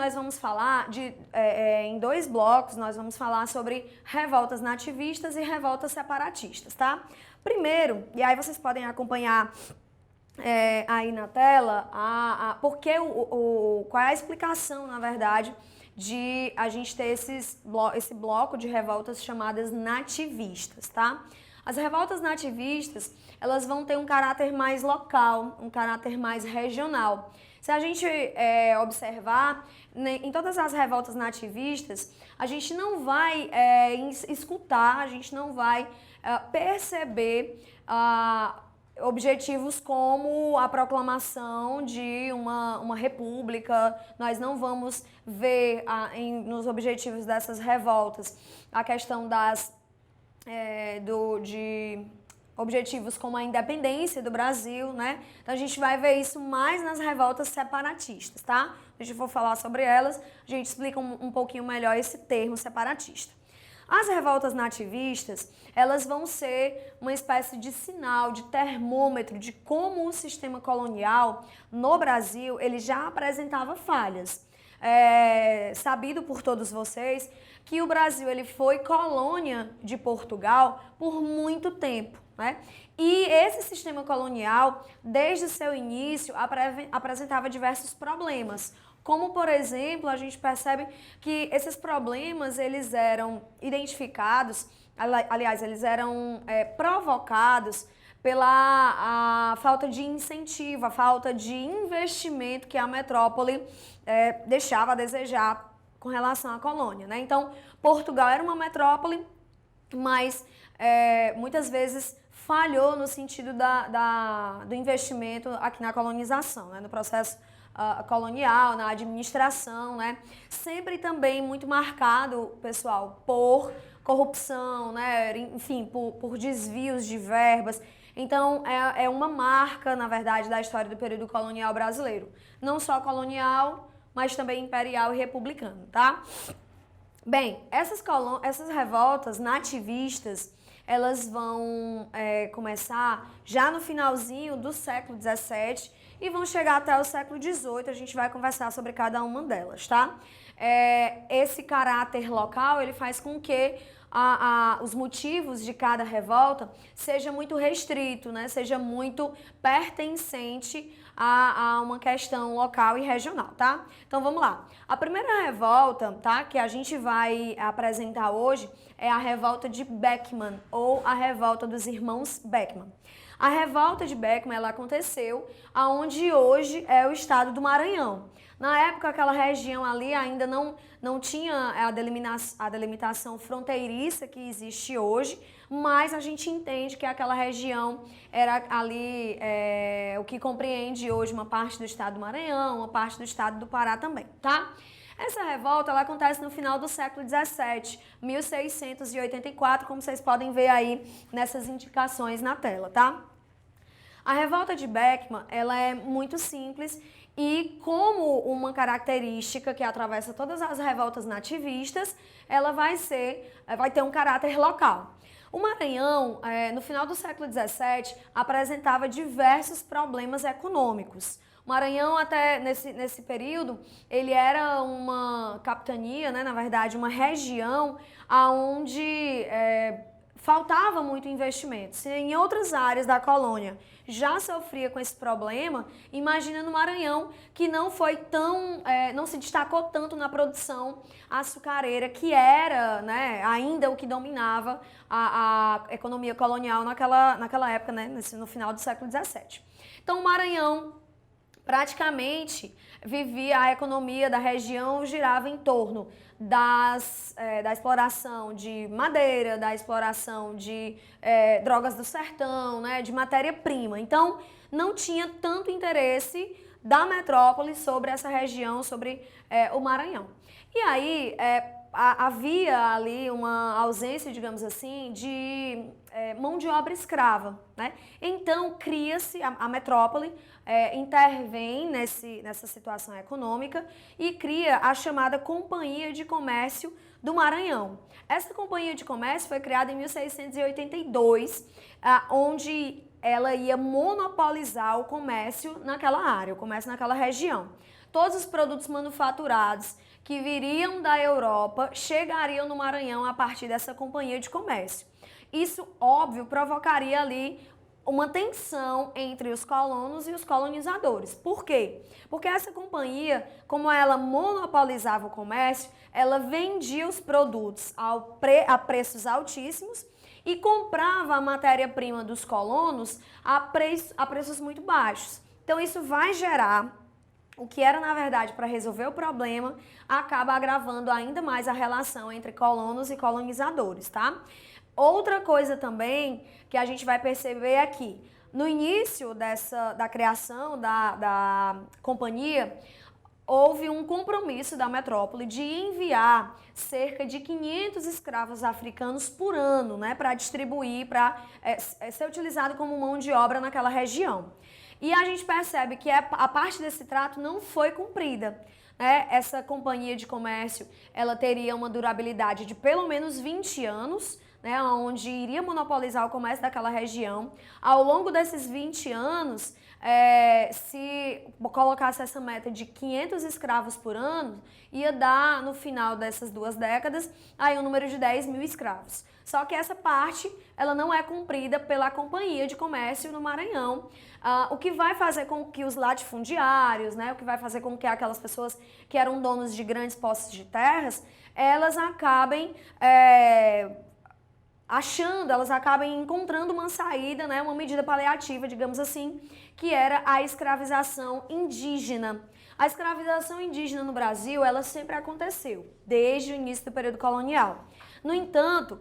nós vamos falar em 2 blocos, nós vamos falar sobre revoltas nativistas e revoltas separatistas, tá? Primeiro, e aí vocês podem acompanhar aí na tela, qual é a explicação, na verdade, de a gente ter esse bloco de revoltas chamadas nativistas, tá? As revoltas nativistas, elas vão ter um caráter mais local, um caráter mais regional. Se a gente observar, em todas as revoltas nativistas, a gente não vai escutar, a gente não vai perceber objetivos como a proclamação de uma república. Nós não vamos ver nos objetivos dessas revoltas a questão de objetivos como a independência do Brasil, né? Então a gente vai ver isso mais nas revoltas separatistas, tá? Se a gente for falar sobre elas, a gente explica um pouquinho melhor esse termo separatista. As revoltas nativistas, elas vão ser uma espécie de sinal, de termômetro de como o sistema colonial no Brasil, ele já apresentava falhas. Sabido por todos vocês que o Brasil ele foi colônia de Portugal por muito tempo, né? E esse sistema colonial, desde o seu início, apresentava diversos problemas. Como, por exemplo, a gente percebe que esses problemas, eles eram identificados, aliás, eles eram provocados pela falta de incentivo, a falta de investimento que a metrópole deixava a desejar com relação à colônia, né? Então, Portugal era uma metrópole, mas muitas vezes falhou no sentido do investimento aqui na colonização, né? No processo colonial, na administração, né? Sempre também muito marcado, pessoal, por corrupção, né? Enfim, por desvios de verbas. Então, é uma marca, na verdade, da história do período colonial brasileiro. Não só colonial, mas também imperial e republicano, tá? Bem, essas revoltas nativistas, elas vão começar já no finalzinho do século XVII e vão chegar até o século XVIII. A gente vai conversar sobre cada uma delas, tá? Esse caráter local, ele faz com que os motivos de cada revolta seja muito restrito, né? Seja muito pertencente a uma questão local e regional, tá? Então vamos lá. A primeira revolta, tá, que a gente vai apresentar hoje é a revolta de Beckman, ou a revolta dos irmãos Beckman. A revolta de Beckman, ela aconteceu aonde hoje é o estado do Maranhão. Na época, aquela região ali ainda não tinha a delimitação fronteiriça que existe hoje, mas a gente entende que aquela região era ali o que compreende hoje uma parte do estado do Maranhão, uma parte do estado do Pará também, tá? Essa revolta, ela acontece no final do século XVII, 1684, como vocês podem ver aí nessas indicações na tela, tá? A revolta de Beckman, ela é muito simples e, como uma característica que atravessa todas as revoltas nativistas, ela vai ter um caráter local. O Maranhão, no final do século XVII, apresentava diversos problemas econômicos. O Maranhão, até nesse período, ele era uma capitania, né, na verdade, uma região onde faltava muito investimento. Se em outras áreas da colônia já sofria com esse problema, imagina no Maranhão, que não se destacou tanto na produção açucareira, que era, né, ainda o que dominava a economia colonial naquela época, né, no final do século XVII. Então, o Maranhão praticamente a economia da região girava em torno da exploração de madeira, da exploração de drogas do sertão, né, de matéria-prima. Então, não tinha tanto interesse da metrópole sobre essa região, sobre o Maranhão. E aí, havia ali uma ausência, digamos assim, de mão de obra escrava, né? Então, cria-se, a metrópole intervém nessa situação econômica e cria a chamada Companhia de Comércio do Maranhão. Essa Companhia de Comércio foi criada em 1682, onde ela ia monopolizar o comércio naquela área, o comércio naquela região. todos os produtos manufaturados que viriam da Europa chegariam no Maranhão a partir dessa companhia de comércio. Isso, óbvio, provocaria ali uma tensão entre os colonos e os colonizadores. Por quê? Porque essa companhia, como ela monopolizava o comércio, ela vendia os produtos a preços altíssimos e comprava a matéria-prima dos colonos a preços muito baixos. Então isso vai gerar o que era, na verdade, para resolver o problema, acaba agravando ainda mais a relação entre colonos e colonizadores, tá? Outra coisa também que a gente vai perceber aqui, no início da criação da companhia, houve um compromisso da metrópole de enviar cerca de 500 escravos africanos por ano, né, para distribuir, para ser utilizado como mão de obra naquela região. E a gente percebe que a parte desse trato não foi cumprida. Essa companhia de comércio, ela teria uma durabilidade de pelo menos 20 anos, né, onde iria monopolizar o comércio daquela região. Ao longo desses 20 anos, se colocasse essa meta de 500 escravos por ano, ia dar, no final dessas 2 décadas, aí um número de 10 mil escravos. Só que essa parte, ela não é cumprida pela companhia de comércio no Maranhão, o que vai fazer com que os latifundiários, né, o que vai fazer com que aquelas pessoas que eram donos de grandes posses de terras, elas acabem elas acabem encontrando uma saída, né, uma medida paliativa, digamos assim, que era a escravização indígena. A escravização indígena no Brasil, ela sempre aconteceu, desde o início do período colonial. No entanto,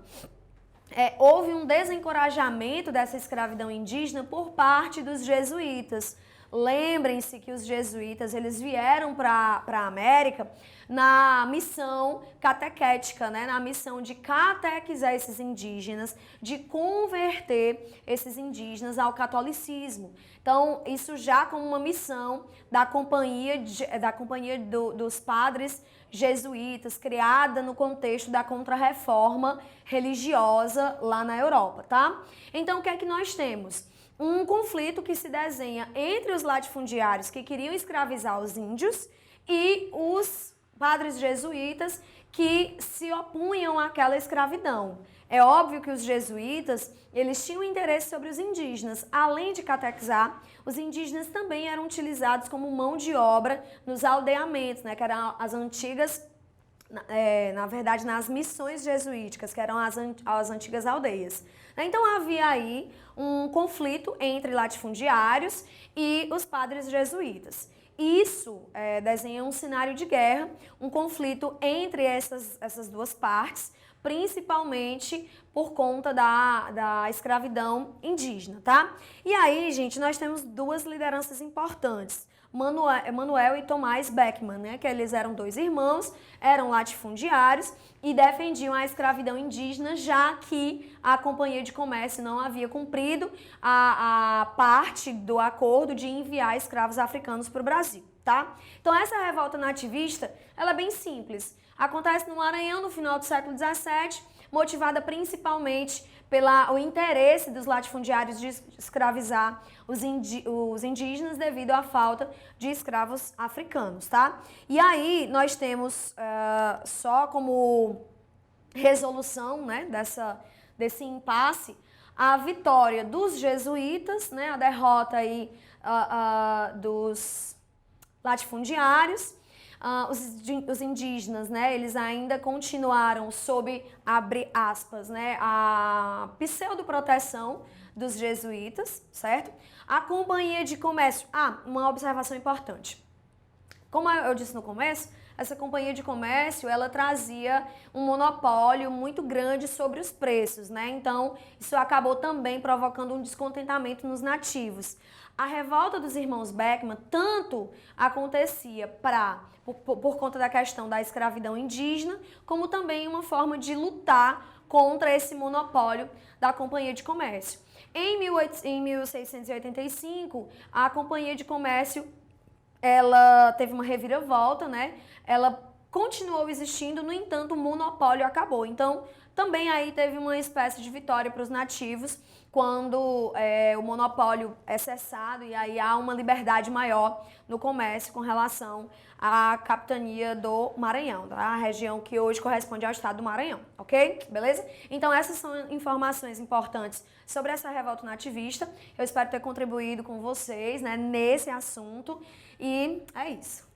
houve um desencorajamento dessa escravidão indígena por parte dos jesuítas. Lembrem-se que os jesuítas, eles vieram para a América na missão catequética, né? Na missão de catequizar esses indígenas, de converter esses indígenas ao catolicismo. Então, isso já como uma missão da companhia dos padres jesuítas, criada no contexto da Contra-Reforma religiosa lá na Europa, tá? Então, o que é que nós temos? Um conflito que se desenha entre os latifundiários que queriam escravizar os índios e os padres jesuítas que se opunham àquela escravidão. É óbvio que os jesuítas, eles tinham interesse sobre os indígenas. Além de catequizar, os indígenas também eram utilizados como mão de obra nos aldeamentos, né, que eram as antigas, na verdade, nas missões jesuíticas, que eram as antigas aldeias. Então havia aí um conflito entre latifundiários e os padres jesuítas. Isso desenha um cenário de guerra, um conflito entre essas 2 partes, principalmente por conta da escravidão indígena, tá? E aí, gente, nós temos 2 lideranças importantes. Manuel e Tomás Beckmann, né, que eles eram 2 irmãos, eram latifundiários e defendiam a escravidão indígena, já que a Companhia de Comércio não havia cumprido a parte do acordo de enviar escravos africanos para o Brasil, tá? Então essa revolta nativista, ela é bem simples. Acontece no Maranhão no final do século XVII, motivada principalmente pelo interesse dos latifundiários de escravizar os indígenas devido à falta de escravos africanos, tá? E aí nós temos só como resolução, né, desse impasse a vitória dos jesuítas, né, a derrota aí dos latifundiários. Os indígenas, né, eles ainda continuaram sob, abre aspas, né, a pseudoproteção dos jesuítas, certo? A Companhia de Comércio, uma observação importante. Como eu disse no começo, essa Companhia de Comércio, ela trazia um monopólio muito grande sobre os preços, né? Então, isso acabou também provocando um descontentamento nos nativos. A revolta dos irmãos Beckmann tanto acontecia por conta da questão da escravidão indígena, como também uma forma de lutar contra esse monopólio da Companhia de Comércio. Em 1685, a Companhia de Comércio ela teve uma reviravolta, né? Ela continuou existindo, no entanto, o monopólio acabou. Então, também aí teve uma espécie de vitória para os nativos, quando o monopólio é cessado e aí há uma liberdade maior no comércio com relação à capitania do Maranhão, tá? A região que hoje corresponde ao estado do Maranhão, ok? Beleza? Então essas são informações importantes sobre essa revolta nativista. Eu espero ter contribuído com vocês, né, nesse assunto e é isso.